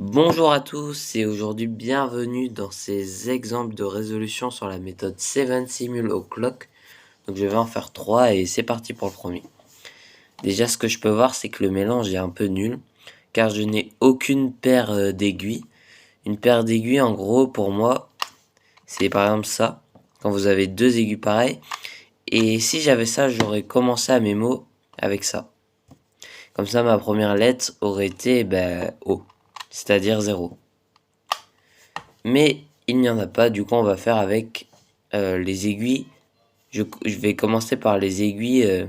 Bonjour à tous et aujourd'hui bienvenue dans ces exemples de résolution sur la méthode 7 Simul au clock. Donc je vais en faire 3 et c'est parti pour le premier. Déjà ce que je peux voir c'est que le mélange est un peu nul car je n'ai aucune paire d'aiguilles. Une paire d'aiguilles en gros pour moi c'est par exemple ça, quand vous avez deux aiguilles pareilles. Et si j'avais ça j'aurais commencé à mes mots avec ça. Comme ça ma première lettre aurait été O, c'est-à-dire 0. Mais il n'y en a pas, du coup on va faire avec les aiguilles. Je vais commencer par les aiguilles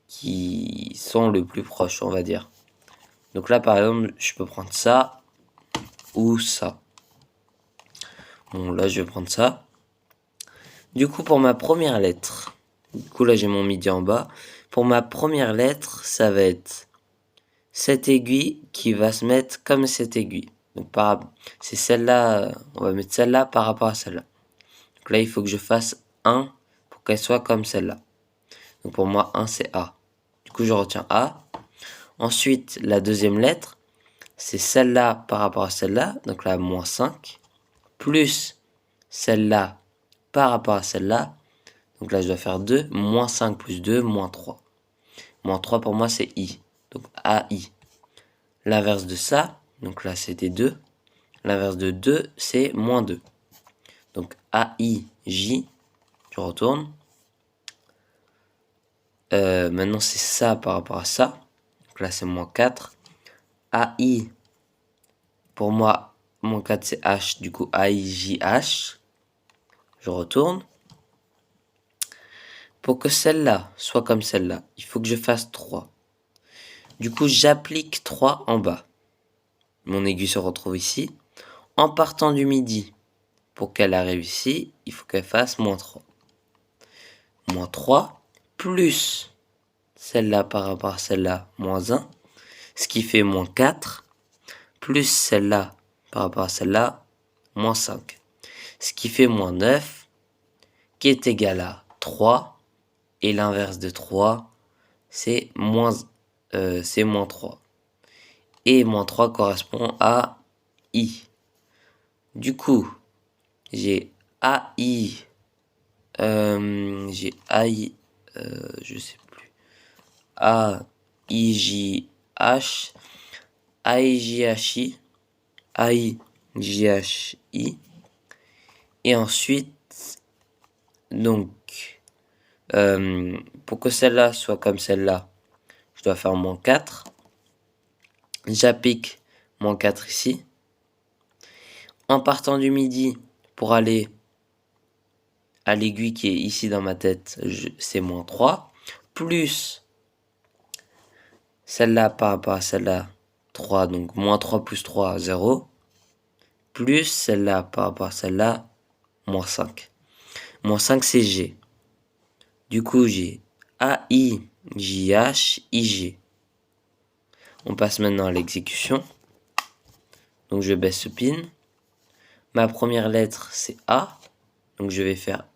qui sont le plus proches, on va dire. Donc là par exemple je peux prendre ça ou ça. Bon là je vais prendre ça. Du coup pour ma première lettre, du coup là j'ai mon midi en bas. Pour ma première lettre ça va être cette aiguille qui va se mettre comme cette aiguille. Donc c'est celle-là, on va mettre celle-là par rapport à celle-là. Donc là, il faut que je fasse 1 pour qu'elle soit comme celle-là. Donc pour moi, 1, c'est A. Du coup, je retiens A. Ensuite, la deuxième lettre, c'est celle-là par rapport à celle-là. Donc là, moins 5. Plus celle-là par rapport à celle-là. Donc là, je dois faire 2. Moins 5 plus 2, moins 3. Moins 3 pour moi, c'est I. Donc AI. L'inverse de ça, donc là, c'était 2. L'inverse de 2, c'est moins 2. Donc AIJ. Je retourne. Maintenant, c'est ça par rapport à ça. Donc là, c'est moins 4. AI, pour moi, moins 4, c'est H. Du coup, AIJH. Je retourne. Pour que celle-là soit comme celle-là, il faut que je fasse 3. Du coup, j'applique 3 en bas. Mon aiguille se retrouve ici. En partant du midi, pour qu'elle arrive ici, il faut qu'elle fasse moins 3. Moins 3, plus celle-là par rapport à celle-là, moins 1. Ce qui fait moins 4. Plus celle-là par rapport à celle-là, moins 5. Ce qui fait moins 9, qui est égal à 3. Et l'inverse de 3, c'est moins 3. Et moins 3 correspond à I. Du coup, j'ai AI, j'ai AI, je sais plus, AIJH, AIJHI, AIJHI. Et ensuite, donc, pour que celle-là soit comme celle-là, je dois faire moins 4. J'applique moins 4 ici. En partant du midi, pour aller à l'aiguille qui est ici dans ma tête, c'est moins 3. Plus celle-là par rapport à celle-là, 3. Donc moins 3 plus 3, 0. Plus celle-là par rapport à celle-là, moins 5. Moins 5, c'est G. Du coup, j'ai AIJH, On passe maintenant à l'exécution. Donc je baisse ce pin. Ma première lettre, c'est A. Donc je vais faire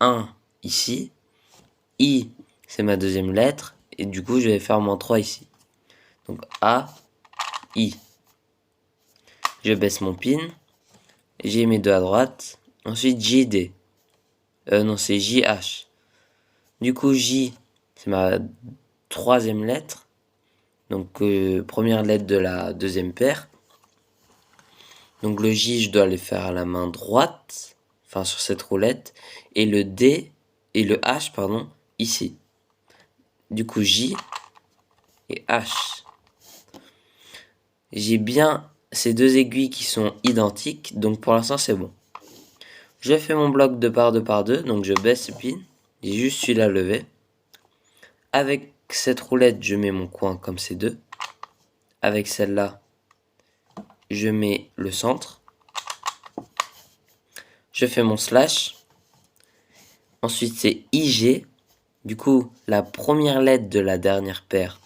1 ici. I, c'est ma deuxième lettre. Et du coup, je vais faire moins 3 ici. Donc A, I. Je baisse mon pin. J'ai mes deux à droite. Ensuite, JD. Non, c'est JH. Du coup, J, c'est ma troisième lettre. Donc, première lettre de la deuxième paire. Donc, le J, je dois le faire à la main droite. Enfin, sur cette roulette. Et le D, et le H, pardon, ici. Du coup, J et H. J'ai bien ces deux aiguilles qui sont identiques. Donc, pour l'instant, c'est bon. Je fais mon bloc de par 2 par 2. Donc, je baisse le pin. J'ai juste celui-là levé. Avec cette roulette, je mets mon coin comme ces deux. Avec celle-là, je mets le centre. Je fais mon slash. Ensuite, c'est IG. Du coup, la première lettre de la dernière paire,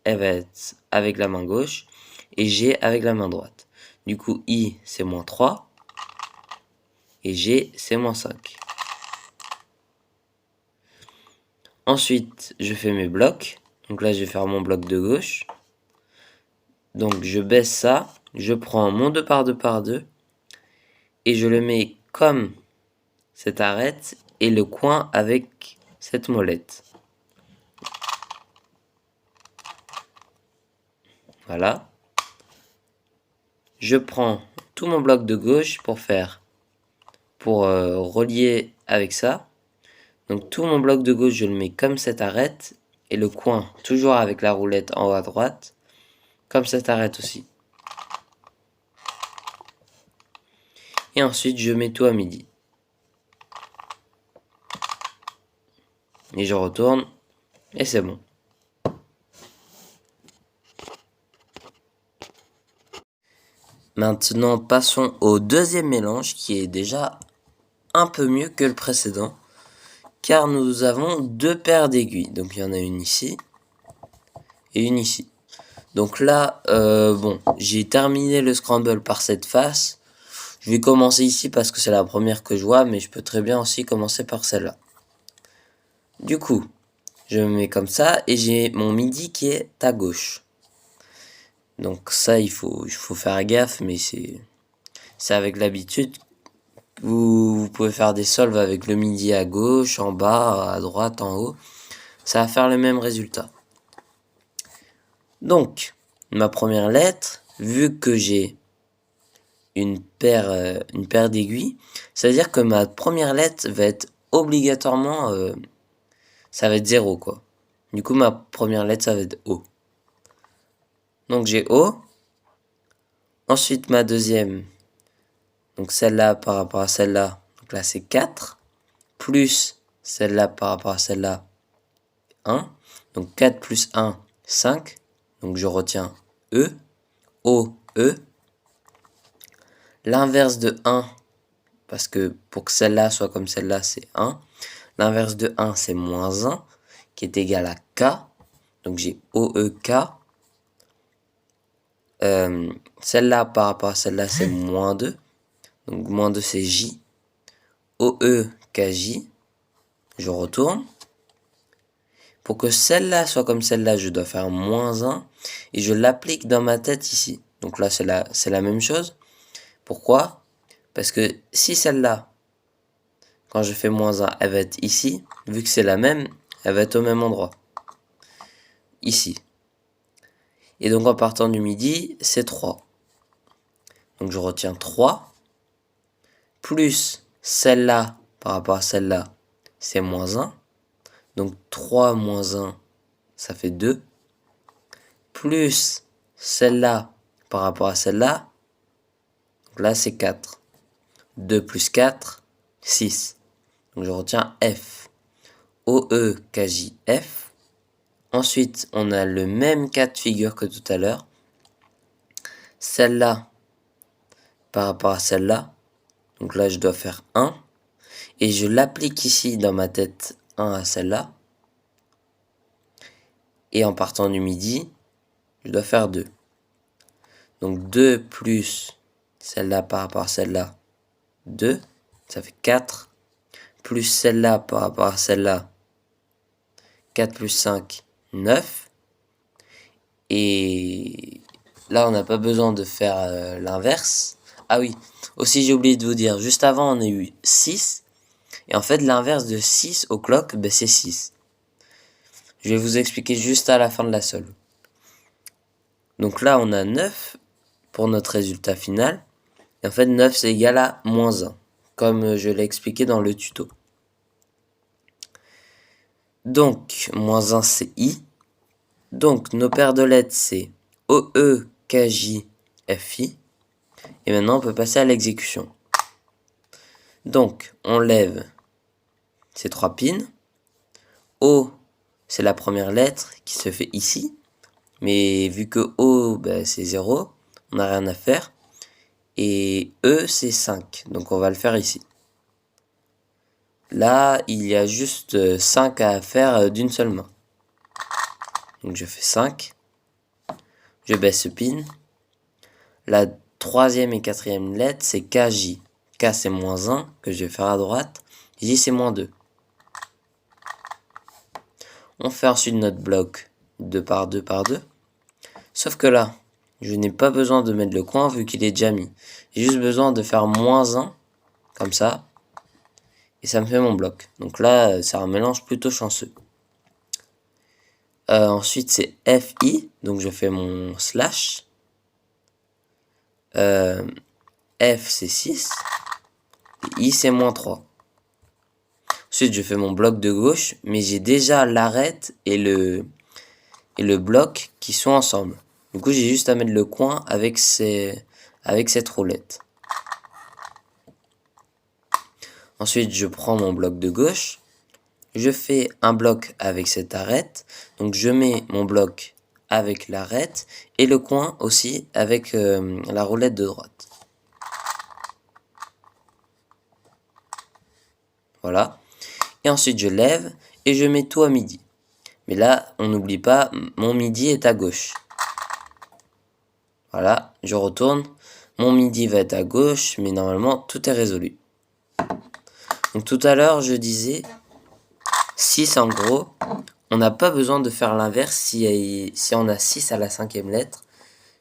elle va être avec la main gauche. Et G avec la main droite. Du coup, I, c'est moins 3. Et G, c'est moins 5. Ensuite, je fais mes blocs. Donc là, je vais faire mon bloc de gauche. Donc je baisse ça, je prends mon 2 par 2 par 2 et je le mets comme cette arête et le coin avec cette molette. Voilà. Je prends tout mon bloc de gauche pour relier avec ça. Donc tout mon bloc de gauche, je le mets comme cette arête et le coin toujours avec la roulette en haut à droite, comme cette arête aussi. Et ensuite, je mets tout à midi. Et je retourne et c'est bon. Maintenant, passons au deuxième mélange qui est déjà un peu mieux que le précédent, car nous avons deux paires d'aiguilles. Donc il y en a une ici et une ici. Donc là, bon, j'ai terminé le scramble par cette face. Je vais commencer ici parce que c'est la première que je vois, mais je peux très bien aussi commencer par celle-là. Du coup, je me mets comme ça et j'ai mon midi qui est à gauche. Donc ça, il faut faire gaffe, mais c'est avec l'habitude. Vous pouvez faire des solves avec le midi à gauche, en bas, à droite, en haut. Ça va faire le même résultat. Donc, ma première lettre, vu que j'ai une paire d'aiguilles, c'est-à-dire que ma première lettre va être obligatoirement, ça va être 0, quoi. Du coup, ma première lettre, ça va être O. Donc, j'ai O. Ensuite, ma deuxième, donc celle-là par rapport à celle-là, donc là, c'est 4. Plus celle-là par rapport à celle-là, 1. Donc 4 plus 1, 5. Donc je retiens E. O, E. L'inverse de 1, parce que pour que celle-là soit comme celle-là, c'est 1. L'inverse de 1, c'est moins 1, qui est égal à K. Donc j'ai OEK. Celle-là par rapport à celle-là, c'est moins 2. Donc moins 2, c'est J. OEKJ. Je retourne. Pour que celle-là soit comme celle-là, je dois faire moins 1. Et je l'applique dans ma tête ici. Donc là, c'est la même chose. Pourquoi? Parce que si celle-là, quand je fais moins 1, elle va être ici. Vu que c'est la même, elle va être au même endroit. Ici. Et donc en partant du midi, c'est 3. Donc je retiens 3. Plus celle-là par rapport à celle-là, c'est moins 1. Donc 3 moins 1, ça fait 2. Plus celle-là par rapport à celle-là, donc là c'est 4. 2 plus 4, 6. Donc je retiens F. OEKJ-F. Ensuite, on a le même cas de figure que tout à l'heure. Celle-là par rapport à celle-là. Donc là, je dois faire 1. Et je l'applique ici dans ma tête 1 à celle-là. Et en partant du midi, je dois faire 2. Donc 2 plus celle-là par rapport à celle-là, 2. Ça fait 4. Plus celle-là par rapport à celle-là, 4 plus 5, 9. Et là, on n'a pas besoin de faire l'inverse. Ah oui, aussi j'ai oublié de vous dire, juste avant, on a eu 6. Et en fait, l'inverse de 6 au clock, ben, c'est 6. Je vais vous expliquer juste à la fin de la solve. Donc là, on a 9 pour notre résultat final. Et en fait, 9, c'est égal à moins 1, comme je l'ai expliqué dans le tuto. Donc, moins 1, c'est I. Donc, nos paires de lettres, c'est OE, KJ, FI. Et maintenant, on peut passer à l'exécution. Donc, on lève ces 3 pins. O, c'est la première lettre qui se fait ici. Mais vu que O, ben, c'est 0, on n'a rien à faire. Et E, c'est 5. Donc, on va le faire ici. Là, il y a juste 5 à faire d'une seule main. Donc, je fais 5. Je baisse ce pin. La troisième et quatrième lettre, c'est KJ. K, c'est moins 1 que je vais faire à droite. J, c'est moins 2. On fait ensuite notre bloc 2 par 2 par 2. Sauf que là, Je n'ai pas besoin de mettre le coin vu qu'il est déjà mis. J'ai juste besoin de faire -1, comme ça. Et ça me fait mon bloc. Donc là, c'est un mélange plutôt chanceux. Ensuite, c'est FI. Donc je fais mon slash. F, c'est 6. Et I, c'est -3. Ensuite, je fais mon bloc de gauche. Mais j'ai déjà l'arête et le bloc qui sont ensemble. Du coup, j'ai juste à mettre le coin avec cette roulette. Ensuite, je prends mon bloc de gauche. Je fais un bloc avec cette arête. Donc, je mets mon bloc avec l'arête et le coin aussi avec la roulette de droite. Voilà. Et ensuite, je lève et je mets tout à midi. Mais là, on n'oublie pas, mon midi est à gauche. Voilà, je retourne. Mon midi va être à gauche, mais normalement, tout est résolu. Donc tout à l'heure, je disais 6 en gros. On n'a pas besoin de faire l'inverse si on a 6 à la 5e lettre.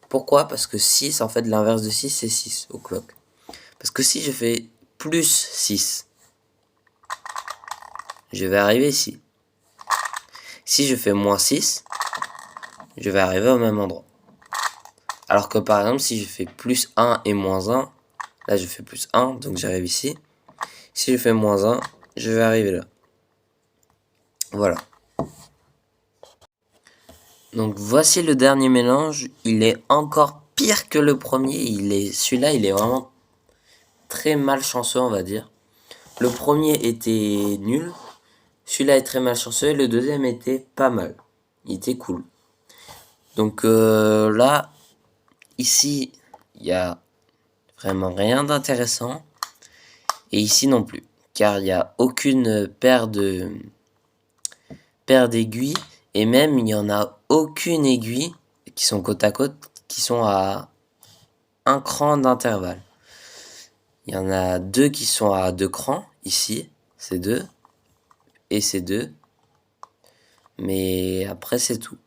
Pourquoi? Parce que 6, en fait, l'inverse de 6, c'est 6 au clock. Parce que si je fais plus 6, je vais arriver ici. Si je fais -6, je vais arriver au même endroit. Alors que par exemple, si je fais plus 1 et -1, là je fais plus 1, donc j'arrive ici. Si je fais -1, je vais arriver là. Voilà. Donc voici le dernier mélange. Il est encore pire que le premier. Celui-là, il est vraiment très malchanceux, on va dire. Le premier était nul. Celui-là est très malchanceux. Et le deuxième était pas mal. Il était cool. Donc là, ici, il y a vraiment rien d'intéressant. Et ici non plus. Car il n'y a aucune paire d'aiguilles. Et même, il n'y en a aucune aiguille qui sont côte à côte, qui sont à un cran d'intervalle. Il y en a 2 qui sont à 2 crans, ici, c'est 2, et c'est 2. Mais après, c'est tout.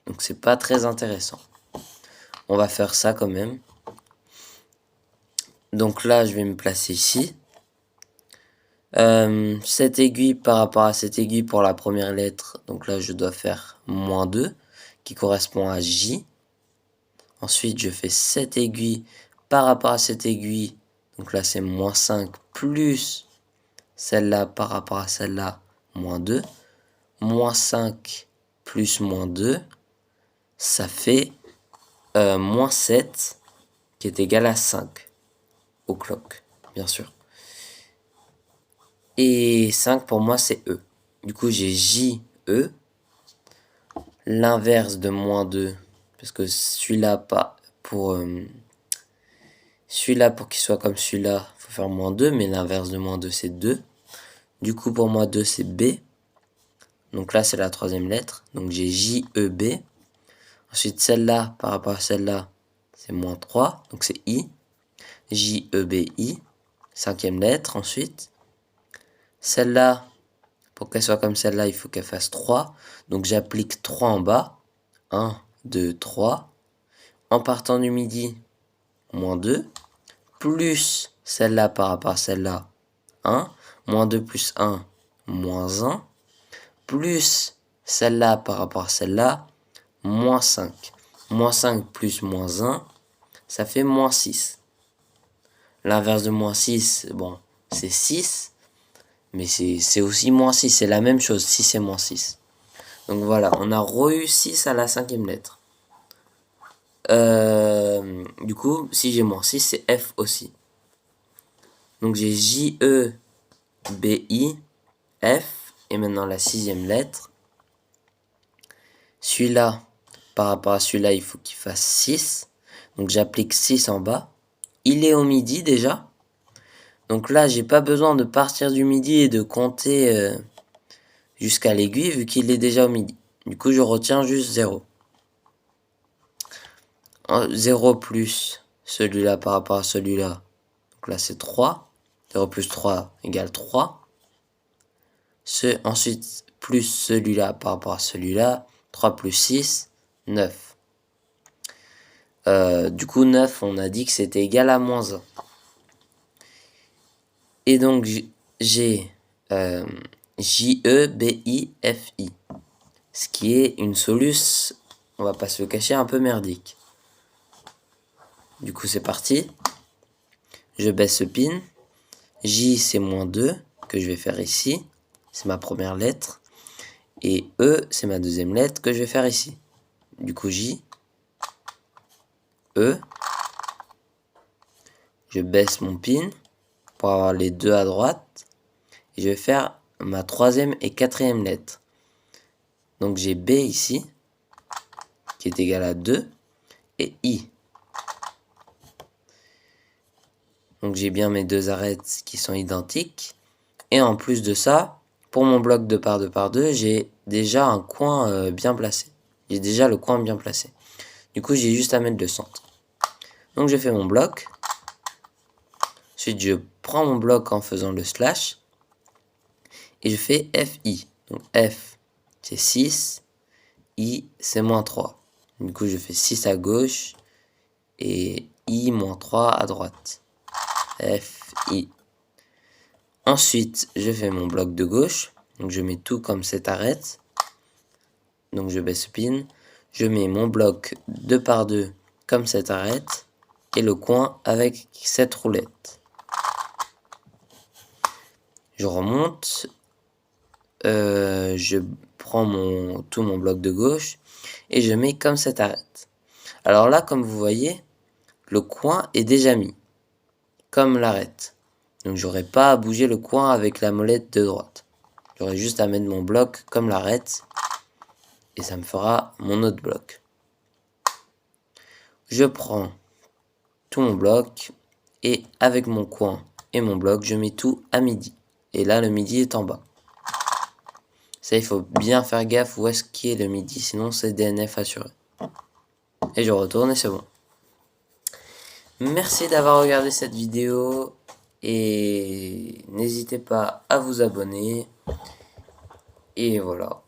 Donc, c'est pas très intéressant. On va faire ça quand même. Donc là, je vais me placer ici. Cette aiguille par rapport à cette aiguille pour la première lettre. Donc là, je dois faire -2, qui correspond à J. Ensuite, je fais cette aiguille par rapport à cette aiguille. Donc là, c'est -5 plus celle-là par rapport à celle-là, -2. -5 plus -2, ça fait -7, qui est égal à 5 au clock, bien sûr. Et 5 pour moi, c'est E. Du coup, j'ai J, E. L'inverse de -2, parce que celui-là, pas pour... celui-là, pour qu'il soit comme celui-là, il faut faire -2, mais l'inverse de -2, c'est 2. Du coup, pour moi, 2, c'est B. Donc là, c'est la troisième lettre. Donc j'ai J, E, B. Ensuite, celle-là, par rapport à celle-là, c'est -3. Donc c'est I. J, E, B, I. Cinquième lettre, ensuite. Celle-là, pour qu'elle soit comme celle-là, il faut qu'elle fasse 3. Donc j'applique 3 en bas. 1, 2, 3. En partant du midi, -2. Plus celle-là par rapport à celle-là, 1. -2 plus 1, -1. Plus celle-là par rapport à celle-là, -5. -5 plus -1, ça fait -6. L'inverse de -6, bon, c'est 6. Mais c'est aussi -6, c'est la même chose, 6 et -6. Donc voilà, on a re-eu 6 à la 5e lettre. Du coup, si j'ai -6, c'est F aussi. Donc j'ai J, E, B, I, F. Et maintenant la 6e lettre. Celui-là, par rapport à celui-là, il faut qu'il fasse 6. Donc j'applique 6 en bas. Il est au midi déjà. Donc là, j'ai pas besoin de partir du midi et de compter jusqu'à l'aiguille vu qu'il est déjà au midi. Du coup, je retiens juste 0. 0 plus celui-là par rapport à celui-là. Donc là, c'est 3. 0 plus 3 égale 3. Ensuite, plus celui-là par rapport à celui-là. 3 plus 6, 9. Du coup 9 on a dit que c'était égal à moins 1. Et donc j'ai JEBIFI, ce qui est une soluce, on va pas se le cacher, un peu merdique. Du coup c'est parti, je baisse le pin, J c'est moins 2 que je vais faire ici, c'est ma première lettre, et E c'est ma deuxième lettre que je vais faire ici. Du coup J, E, je baisse mon pin pour avoir les deux à droite, et je vais faire ma troisième et quatrième lettre. Donc j'ai B ici, qui est égal à 2, et I. Donc j'ai bien mes deux arêtes qui sont identiques. Et en plus de ça, pour mon bloc 2 par 2 par 2, j'ai déjà un coin bien placé. J'ai déjà le coin bien placé. Du coup, j'ai juste à mettre le centre. Donc je fais mon bloc. Ensuite, je prends mon bloc en faisant le slash. Et je fais FI. Donc F, c'est 6. I, c'est moins 3. Du coup, je fais 6 à gauche. Et I, moins 3 à droite. F, I. Ensuite, je fais mon bloc de gauche. Donc, je mets tout comme cette arête. Donc, je baisse pin. Je mets mon bloc 2 par 2 comme cette arête. Et le coin avec cette roulette. Je remonte. Je prends tout mon bloc de gauche. Et je mets comme cette arête. Alors là, comme vous voyez, le coin est déjà mis. Comme l'arête. Donc j'aurais pas à bouger le coin avec la molette de droite. J'aurais juste à mettre mon bloc comme l'arête. Et ça me fera mon autre bloc. Je prends tout mon bloc. Et avec mon coin et mon bloc, je mets tout à midi. Et là, le midi est en bas. Ça, il faut bien faire gaffe où est-ce qu'il est le midi. Sinon, c'est DNF assuré. Et je retourne et c'est bon. Merci d'avoir regardé cette vidéo. Et n'hésitez pas à vous abonner. Et voilà.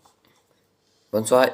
Bonne soirée.